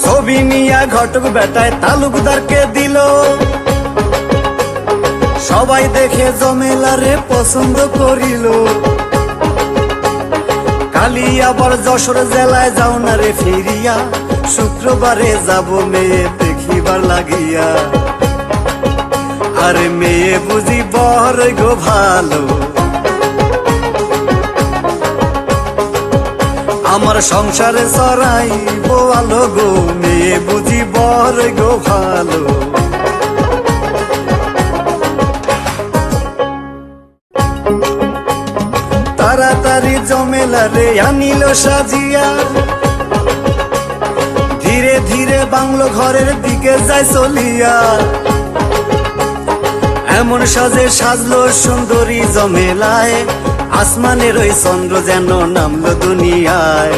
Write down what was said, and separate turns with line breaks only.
ছবি নিয়া ঘটক বেটায় তালুকদারকে দিল, সবাই দেখে জমেলারে পছন্দ করিল। কালি আবার যশোর জেলায় যাও না রে ফিরিয়া, শুক্রবারে যাব মেয়ে দেখিবার লাগিয়া। আরে মেয়ে বুঝি বর গো ভালো, আমার সংসারে চড়াইব আলো গো, মেয়ে বুঝি বর গো ভালো। তাড়াতাড়ি জমেলারে আনিল সাজিয়া, ধীরে ধীরে বাংলো ঘরের দিকে যায় চলিয়া। এমন সাজে সাজলো সুন্দরী জমেলায়, আসমানের ওই চন্দ্র যেন নামলো দুনিয়ায়।